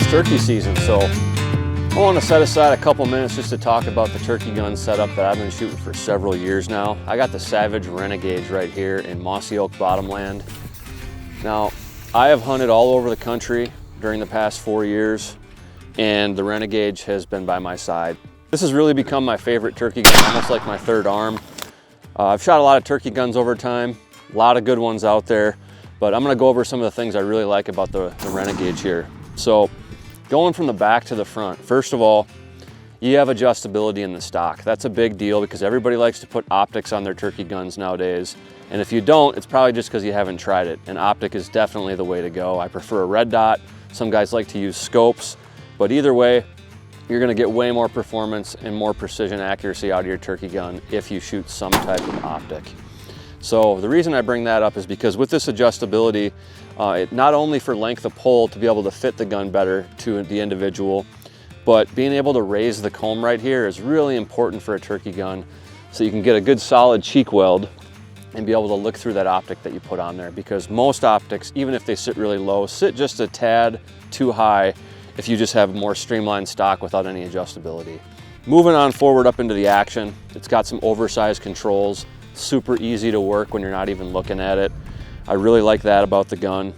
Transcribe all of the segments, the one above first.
it's turkey season, so I want to set aside a couple minutes just to talk about the turkey gun setup that I've been shooting for several years now. I got the Savage Renegauge right here in Mossy Oak Bottomland. Now, I have hunted all over the country during the past 4 years, and the Renegauge has been by my side. This has really become my favorite turkey gun, almost like my third arm. I've shot a lot of turkey guns over time, a lot of good ones out there, but I'm gonna go over some of the things I really like about the Renegauge here. So, going from the back to the front, first of all, you have adjustability in the stock. That's a big deal because everybody likes to put optics on their turkey guns nowadays. And if you don't, it's probably just because you haven't tried it. An optic is definitely the way to go. I prefer a red dot. Some guys like to use scopes, but either way, you're gonna get way more performance and more precision accuracy out of your turkey gun if you shoot some type of optic. So the reason I bring that up is because with this adjustability, not only for length of pull to be able to fit the gun better to the individual, but being able to raise the comb right here is really important for a turkey gun so you can get a good solid cheek weld and be able to look through that optic that you put on there, because most optics, even if they sit really low, sit just a tad too high if you just have more streamlined stock without any adjustability. Moving on forward up into the action, it's got some oversized controls, super easy to work when you're not even looking at it. I really like that about the gun.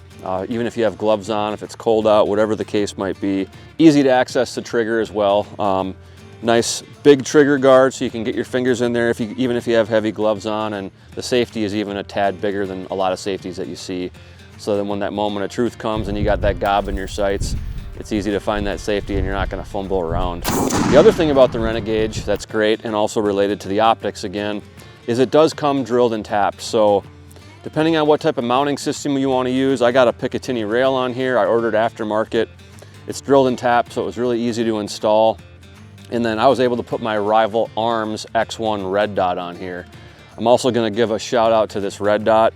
Even if you have gloves on, if it's cold out, whatever the case might be. Easy to access the trigger as well. Nice big trigger guard so you can get your fingers in there even if you have heavy gloves on, and the safety is even a tad bigger than a lot of safeties that you see. So then when that moment of truth comes and you got that gob in your sights, it's easy to find that safety and you're not gonna fumble around. The other thing about the Renegauge that's great, and also related to the optics again, is it does come drilled and tapped. So depending on what type of mounting system you want to use, I got a Picatinny rail on here. I ordered aftermarket. It's drilled and tapped, so it was really easy to install. And then I was able to put my Rival Arms X1 red dot on here. I'm also going to give a shout out to this red dot.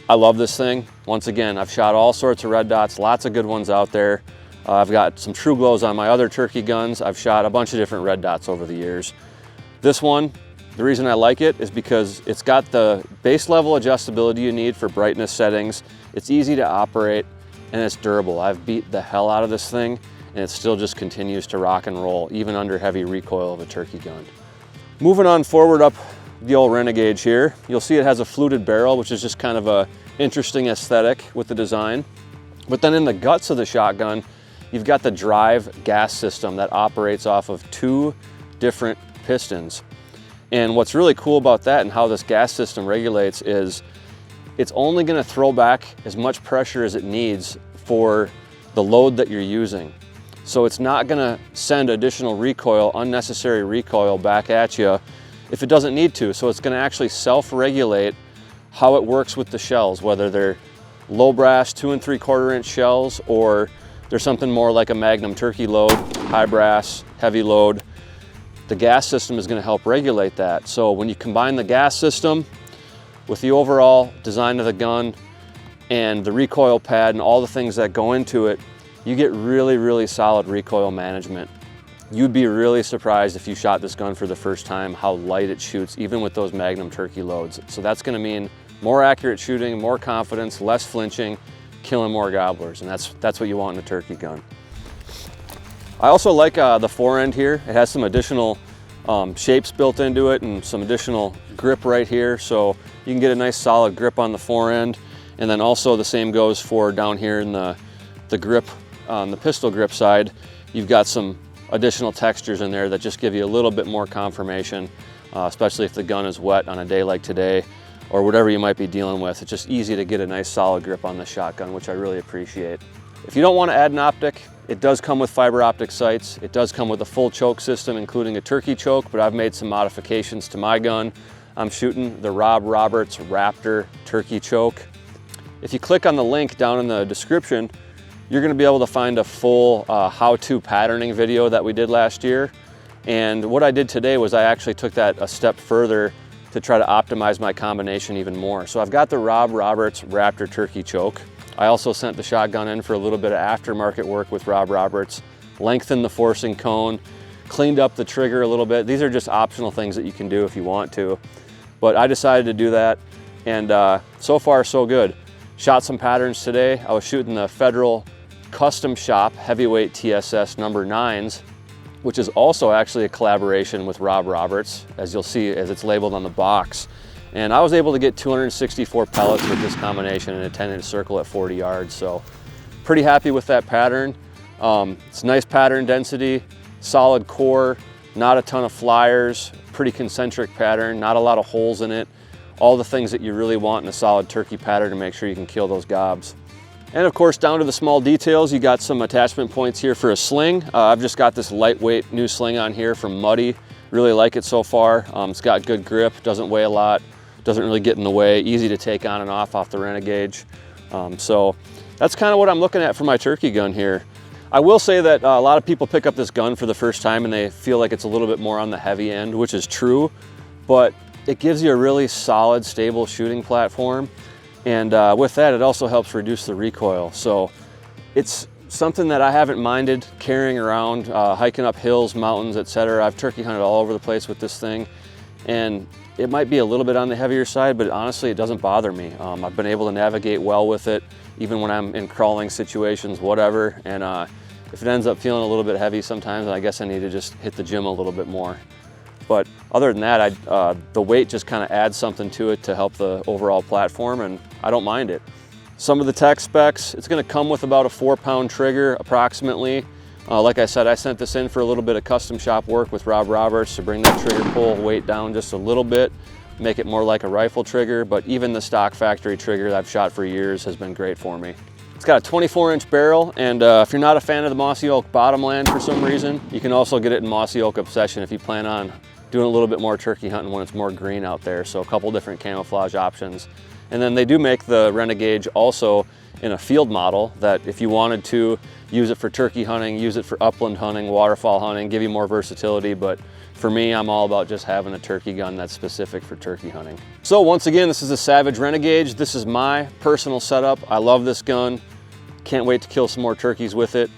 I love this thing. Once again, I've shot all sorts of red dots, lots of good ones out there. I've got some True Glows on my other turkey guns. I've shot a bunch of different red dots over the years. This one, the reason I like it is because it's got the base level adjustability you need for brightness settings. It's easy to operate and it's durable. I've beat the hell out of this thing and it still just continues to rock and roll even under heavy recoil of a turkey gun. Moving on forward up the old Renegauge here, you'll see it has a fluted barrel, which is just kind of a interesting aesthetic with the design. But then in the guts of the shotgun, you've got the D.R.I.V gas system that operates off of 2 different pistons. And what's really cool about that and how this gas system regulates is it's only going to throw back as much pressure as it needs for the load that you're using. So it's not going to send additional recoil, unnecessary recoil back at you if it doesn't need to. So it's going to actually self-regulate how it works with the shells, whether they're low brass 2 3/4 inch shells or there's something more like a Magnum turkey load, high brass, heavy load. The gas system is going to help regulate that. So when you combine the gas system with the overall design of the gun and the recoil pad and all the things that go into it, you get really, really solid recoil management. You'd be really surprised if you shot this gun for the first time how light it shoots, even with those Magnum turkey loads. So that's going to mean more accurate shooting, more confidence, less flinching, killing more gobblers, and that's what you want in a turkey gun. I also like the forend here. It has some additional shapes built into it and some additional grip right here, so you can get a nice solid grip on the forend. And then also the same goes for down here in the grip, on the pistol grip side. You've got some additional textures in there that just give you a little bit more confirmation, especially if the gun is wet on a day like today or whatever you might be dealing with. It's just easy to get a nice solid grip on the shotgun, which I really appreciate. If you don't want to add an optic, it does come with fiber optic sights. It does come with a full choke system, including a turkey choke, but I've made some modifications to my gun. I'm shooting the Rob Roberts Raptor turkey choke. If you click on the link down in the description, you're going to be able to find a full how-to patterning video that we did last year. And what I did today was I actually took that a step further to try to optimize my combination even more. So I've got the Rob Roberts Raptor turkey choke. I also sent the shotgun in for a little bit of aftermarket work with Rob Roberts, lengthened the forcing cone, cleaned up the trigger a little bit. These are just optional things that you can do if you want to. But I decided to do that, and so far so good. Shot some patterns today. I was shooting the Federal Custom Shop Heavyweight TSS number 9s, which is also actually a collaboration with Rob Roberts, as you'll see as it's labeled on the box. And I was able to get 264 pellets with this combination in a 10-inch circle at 40 yards. So pretty happy with that pattern. It's nice pattern density, solid core, not a ton of flyers, pretty concentric pattern, not a lot of holes in it. All the things that you really want in a solid turkey pattern to make sure you can kill those gobs. And of course, down to the small details, you got some attachment points here for a sling. I've just got this lightweight new sling on here from Muddy. Really like it so far. It's got good grip, doesn't weigh a lot, doesn't really get in the way, easy to take on and off the Renegauge. So that's kind of what I'm looking at for my turkey gun here. I will say that a lot of people pick up this gun for the first time and they feel like it's a little bit more on the heavy end, which is true, but it gives you a really solid, stable shooting platform. And with that, it also helps reduce the recoil. So it's something that I haven't minded carrying around, hiking up hills, mountains, etc. I've turkey hunted all over the place with this thing. And it might be a little bit on the heavier side, but honestly, it doesn't bother me. I've been able to navigate well with it, even when I'm in crawling situations, whatever. And if it ends up feeling a little bit heavy sometimes, I guess I need to just hit the gym a little bit more. But other than that, the weight just kind of adds something to it to help the overall platform, and I don't mind it. Some of the tech specs, it's gonna come with about a 4-pound trigger approximately. Like I said, I sent this in for a little bit of custom shop work with Rob Roberts to bring that trigger pull weight down just a little bit, make it more like a rifle trigger, but even the stock factory trigger that I've shot for years has been great for me. It's got a 24-inch barrel, and if you're not a fan of the Mossy Oak Bottomland for some reason, you can also get it in Mossy Oak Obsession if you plan on doing a little bit more turkey hunting when it's more green out there. So a couple different camouflage options. And then they do make the Renegauge also in a field model that if you wanted to use it for turkey hunting, use it for upland hunting, waterfowl hunting, give you more versatility. But for me, I'm all about just having a turkey gun that's specific for turkey hunting. So once again, this is a Savage Renegauge. This is my personal setup. I love this gun. Can't wait to kill some more turkeys with it.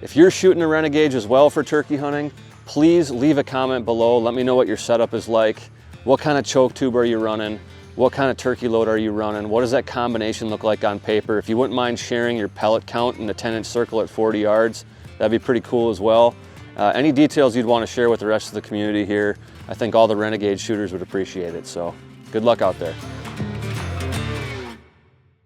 If you're shooting a Renegauge as well for turkey hunting, please leave a comment below. Let me know what your setup is like. What kind of choke tube are you running? What kind of turkey load are you running? What does that combination look like on paper? If you wouldn't mind sharing your pellet count in the 10-inch circle at 40 yards, that'd be pretty cool as well. Any details you'd want to share with the rest of the community here, I think all the Renegauge shooters would appreciate it. So good luck out there.